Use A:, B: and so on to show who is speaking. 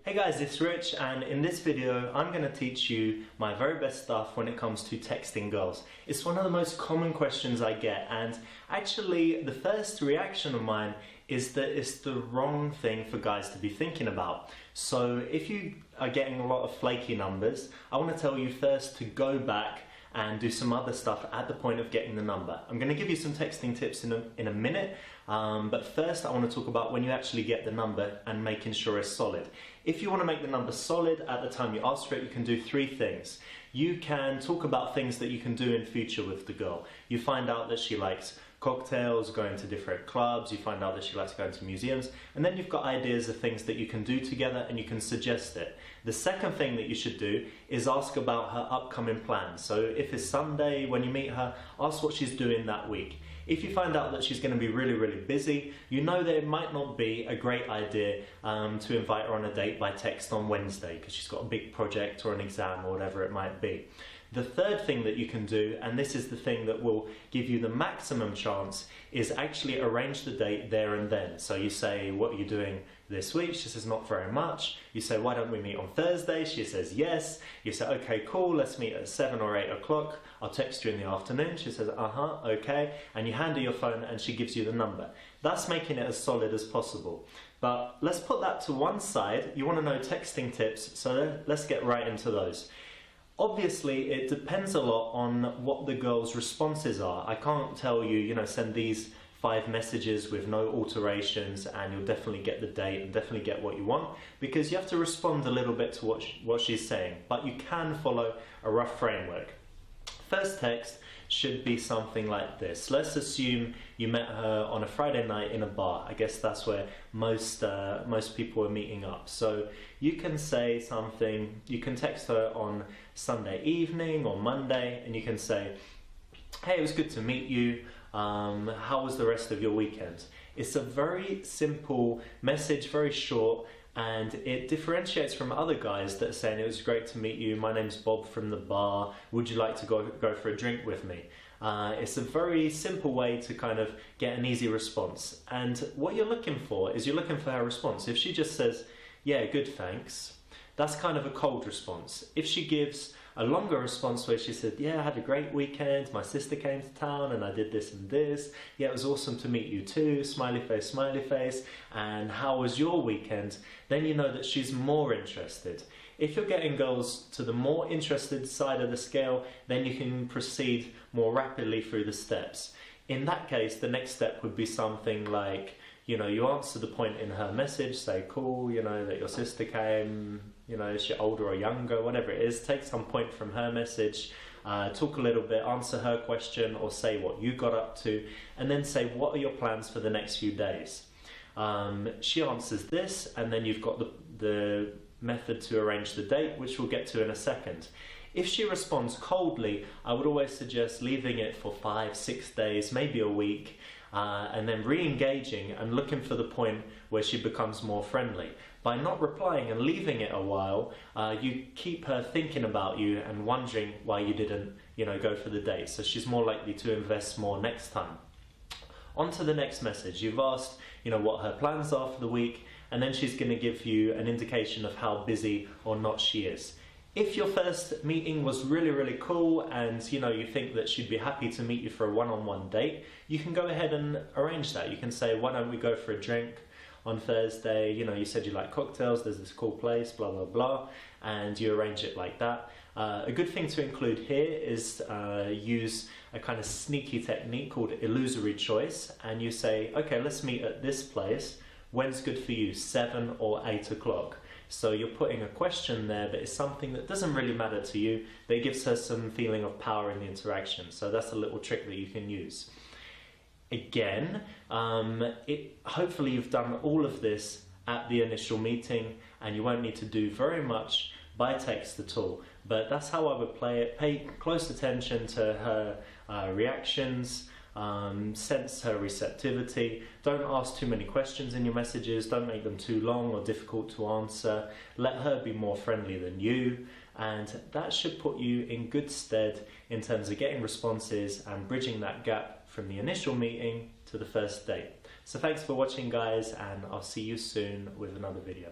A: Hey guys, it's Rich, and in this video I'm going to teach you my very best stuff when it comes to texting girls. It's one of the most common questions I get, and actually the first reaction of mine is that it's the wrong thing for guys to be thinking about. So if you are getting a lot of flaky numbers, I want to tell you first to go back and do some other stuff at the point of getting the number. I'm going to give you some texting tips in a minute, but first I want to talk about when you actually get the number and making sure it's solid. If you want to make the number solid at the time you ask for it, you can do three things. You can talk about things that you can do in future with the girl. You find out that she likes cocktails, going to different clubs, you find out that she likes going to museums, and then you've got ideas of things that you can do together and you can suggest it. The second thing that you should do is ask about her upcoming plans. So if it's Sunday when you meet her, ask what she's doing that week. If you find out that she's going to be really busy, you know that it might not be a great idea to invite her on a date by text on Wednesday because she's got a big project or an exam or whatever it might be. The third thing that you can do, and this is the thing that will give you the maximum chance, is actually arrange the date there and then. So you say, what are you doing this week? She says, not very much. You say, why don't we meet on Thursday? She says, yes. You say, okay, cool, let's meet at 7 or 8 o'clock. I'll text you in the afternoon. She says, okay. And you hand her your phone and she gives you the number. That's making it as solid as possible. But let's put that to one side. You want to know texting tips, so let's get right into those. Obviously, it depends a lot on what the girl's responses are. I can't tell you, send these 5 messages with no alterations and you'll definitely get the date and definitely get what you want, because you have to respond a little bit to what she's saying, but you can follow a rough framework. First text should be something like this. Let's assume you met her on a Friday night in a bar. I guess that's where most people are meeting up. So you can say something, you can text her on Sunday evening or Monday, and you can say, hey, it was good to meet you. How was the rest of your weekend? It's a very simple message, very short, and it differentiates from other guys that are saying, it was great to meet you, my name's Bob from the bar, would you like to go for a drink with me? It's a very simple way to kind of get an easy response. And what you're looking for is you're looking for her response. If she just says, yeah, good, thanks, that's kind of a cold response. If she gives a longer response where she said, yeah, I had a great weekend, my sister came to town and I did this and this, yeah, it was awesome to meet you too, smiley face, and how was your weekend? Then you know that she's more interested. If you're getting girls to the more interested side of the scale, then you can proceed more rapidly through the steps. In that case, the next step would be something like, you answer the point in her message, say, cool, that your sister came, is she older or younger, whatever it is, take some point from her message, talk a little bit, answer her question, or say what you got up to, and then say, what are your plans for the next few days? She answers this, and then you've got the method to arrange the date, which we'll get to in a second. If she responds coldly, I would always suggest leaving it for 5-6 days, maybe a week, and then re-engaging and looking for the point where she becomes more friendly. By not replying and leaving it a while, you keep her thinking about you and wondering why you didn't, go for the date. So she's more likely to invest more next time. On to the next message. You've asked, what her plans are for the week, and then she's going to give you an indication of how busy or not she is. If your first meeting was really cool and you think that she'd be happy to meet you for a one-on-one date, you can go ahead and arrange that. You can say, why don't we go for a drink on Thursday? You said you like cocktails, there's this cool place, blah blah blah, and you arrange it like that. A good thing to include here is use a kind of sneaky technique called Illusory Choice, and you say, okay, let's meet at this place. When's good for you, 7 or 8 o'clock? So you're putting a question there, but it's something that doesn't really matter to you, but it gives her some feeling of power in the interaction. So that's a little trick that you can use. Again, hopefully you've done all of this at the initial meeting, and you won't need to do very much by text at all. But that's how I would play it. Pay close attention to her reactions, sense her receptivity. Don't ask too many questions in your messages, don't make them too long or difficult to answer. Let her be more friendly than you, and that should put you in good stead in terms of getting responses and bridging that gap from the initial meeting to the first date. So thanks for watching guys, and I'll see you soon with another video.